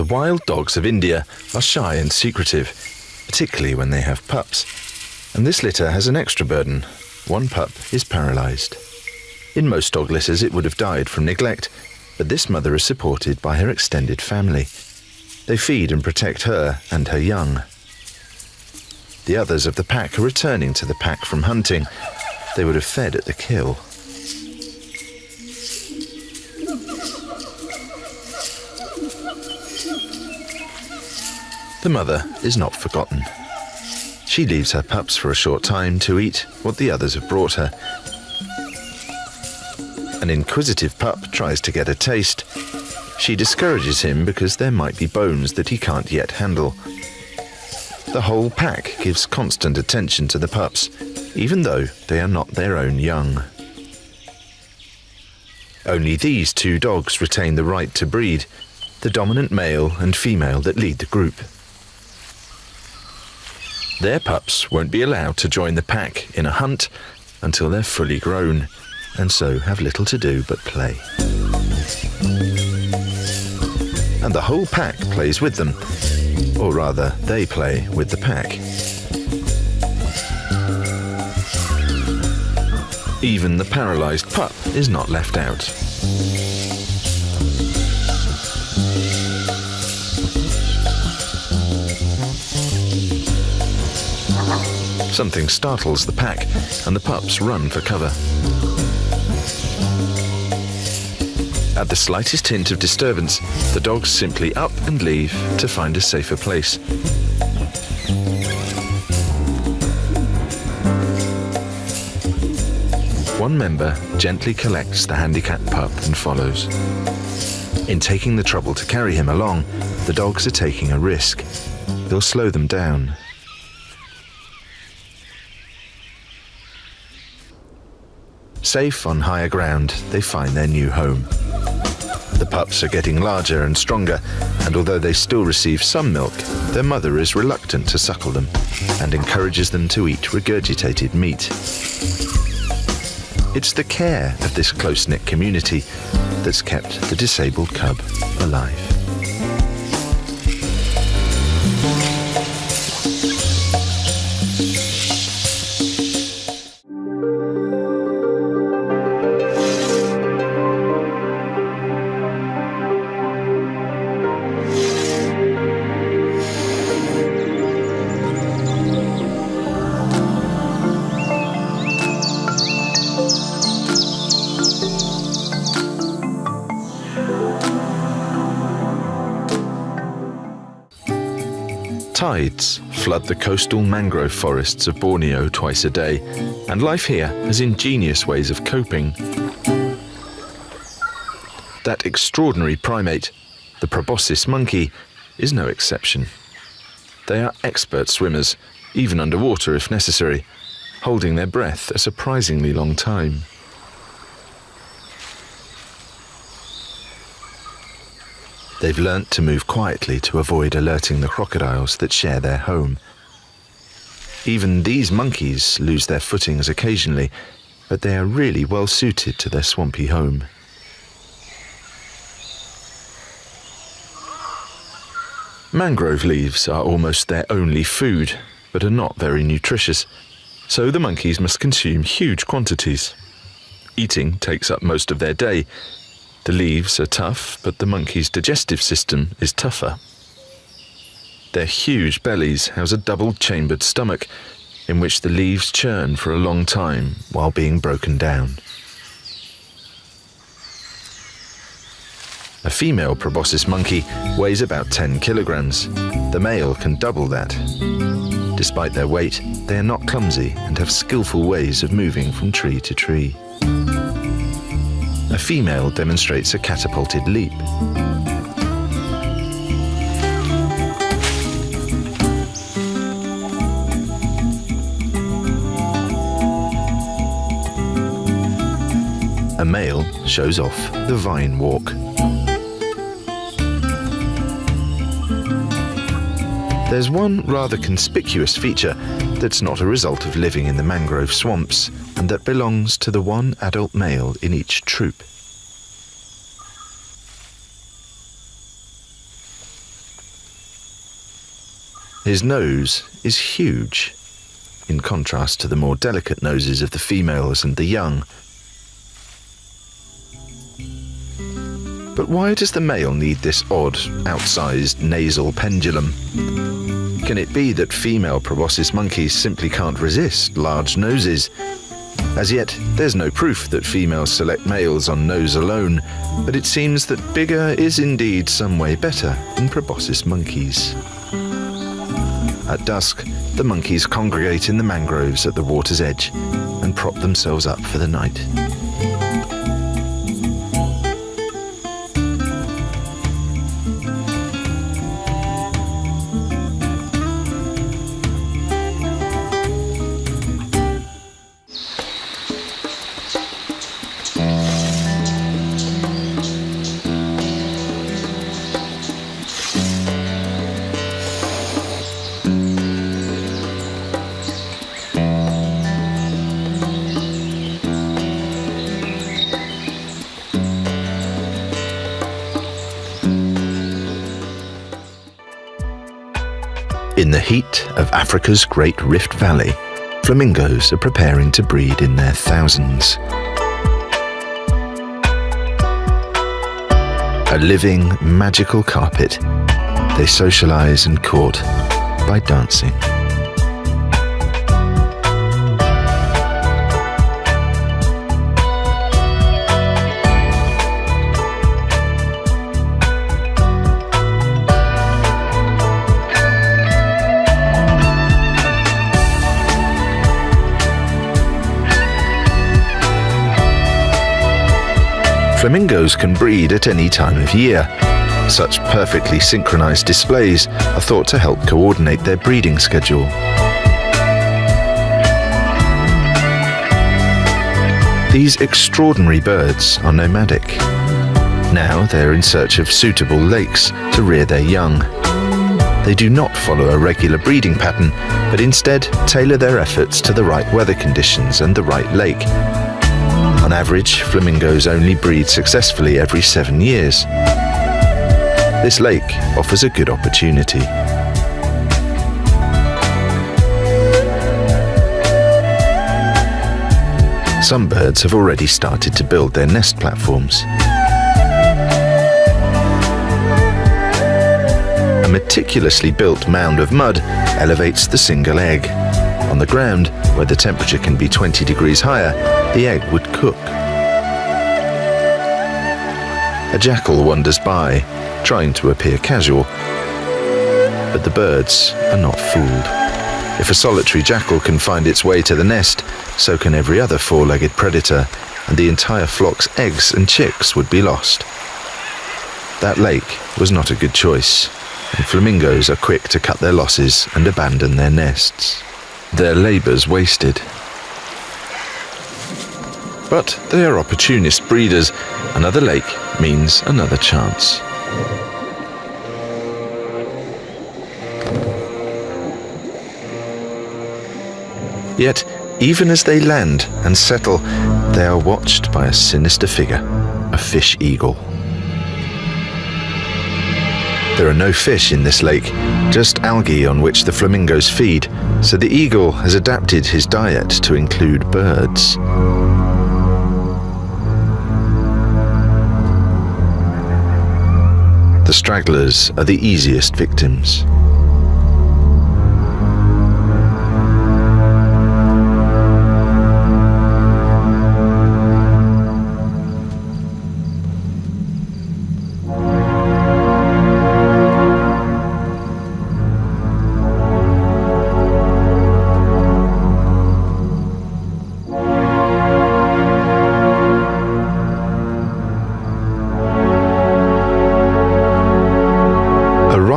The wild dogs of India are shy and secretive, particularly when they have pups. And this litter has an extra burden. One pup is paralysed. In most dog litters it would have died from neglect, but this mother is supported by her extended family. They feed and protect her and her young. The others of the pack are returning to the pack from hunting. They would have fed at the kill. The mother is not forgotten. She leaves her pups for a short time to eat what the others have brought her. An inquisitive pup tries to get a taste. She discourages him because there might be bones that he can't yet handle. The whole pack gives constant attention to the pups, even though they are not their own young. Only these two dogs retain the right to breed, the dominant male and female that lead the group. Their pups won't be allowed to join the pack in a hunt until they're fully grown, and so have little to do but play. And the whole pack plays with them, or rather, they play with the pack. Even the paralysed pup is not left out. Something startles the pack, and the pups run for cover. At the slightest hint of disturbance, the dogs simply up and leave to find a safer place. One member gently collects the handicapped pup and follows. In taking the trouble to carry him along, the dogs are taking a risk. They'll slow them down. Safe on higher ground, they find their new home. The pups are getting larger and stronger, and although they still receive some milk, their mother is reluctant to suckle them and encourages them to eat regurgitated meat. It's the care of this close-knit community that's kept the disabled cub alive. Tides flood the coastal mangrove forests of Borneo twice a day, and life here has ingenious ways of coping. That extraordinary primate, the proboscis monkey, is no exception. They are expert swimmers, even underwater if necessary, holding their breath a surprisingly long time. They've learnt to move quietly to avoid alerting the crocodiles that share their home. Even these monkeys lose their footings occasionally, but they are really well suited to their swampy home. Mangrove leaves are almost their only food, but are not very nutritious, so the monkeys must consume huge quantities. Eating takes up most of their day. The leaves are tough, but the monkey's digestive system is tougher. Their huge bellies house a double-chambered stomach, in which the leaves churn for a long time while being broken down. A female proboscis monkey weighs about 10 kilograms. The male can double that. Despite their weight, they are not clumsy and have skillful ways of moving from tree to tree. A female demonstrates a catapulted leap. A male shows off the vine walk. There's one rather conspicuous feature that's not a result of living in the mangrove swamps, and that belongs to the one adult male in each troop. His nose is huge, in contrast to the more delicate noses of the females and the young. But why does the male need this odd, outsized nasal pendulum? Can it be that female proboscis monkeys simply can't resist large noses? As yet, there's no proof that females select males on nose alone, but it seems that bigger is indeed some way better in proboscis monkeys. At dusk, the monkeys congregate in the mangroves at the water's edge and prop themselves up for the night. In the heat of Africa's Great Rift Valley, flamingos are preparing to breed in their thousands. A living, magical carpet, they socialize and court by dancing. Flamingos can breed at any time of year. Such perfectly synchronized displays are thought to help coordinate their breeding schedule. These extraordinary birds are nomadic. Now they're in search of suitable lakes to rear their young. They do not follow a regular breeding pattern, but instead tailor their efforts to the right weather conditions and the right lake. On average, flamingos only breed successfully every 7 years. This lake offers a good opportunity. Some birds have already started to build their nest platforms. A meticulously built mound of mud elevates the single egg. On the ground, where the temperature can be 20 degrees higher, the egg would cook. A jackal wanders by, trying to appear casual, but the birds are not fooled. If a solitary jackal can find its way to the nest, so can every other four-legged predator, and the entire flock's eggs and chicks would be lost. That lake was not a good choice, and flamingos are quick to cut their losses and abandon their nests. Their labours wasted. But they are opportunist breeders. Another lake means another chance. Yet, even as they land and settle, they are watched by a sinister figure, a fish eagle. There are no fish in this lake, just algae on which the flamingos feed, so the eagle has adapted his diet to include birds. The stragglers are the easiest victims.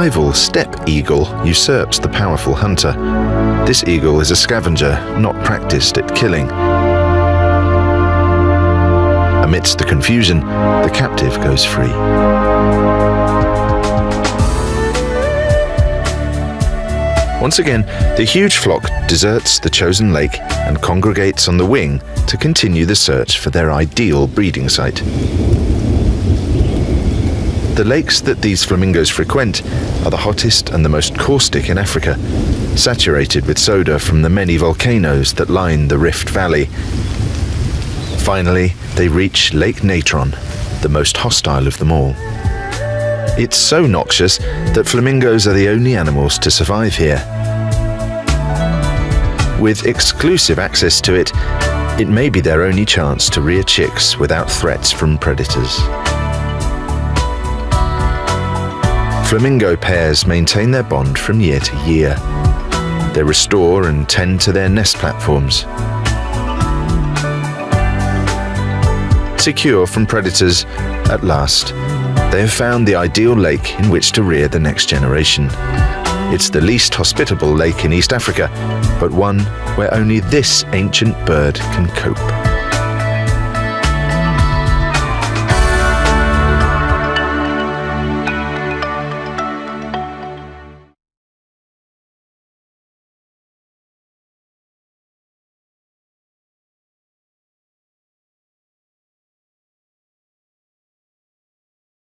Rival steppe eagle usurps the powerful hunter. This eagle is a scavenger, not practiced at killing. Amidst the confusion, the captive goes free. Once again, the huge flock deserts the chosen lake and congregates on the wing to continue the search for their ideal breeding site. The The lakes that these flamingos frequent are the hottest and the most caustic in Africa, saturated with soda from the many volcanoes that line the Rift Valley. Finally, they reach Lake Natron, the most hostile of them all. It's so noxious that flamingos are the only animals to survive here. With exclusive access to it, it may be their only chance to rear chicks without threats from predators. Flamingo pairs maintain their bond from year to year. They restore and tend to their nest platforms. Secure from predators, at last, they have found the ideal lake in which to rear the next generation. It's the least hospitable lake in East Africa, but one where only this ancient bird can cope.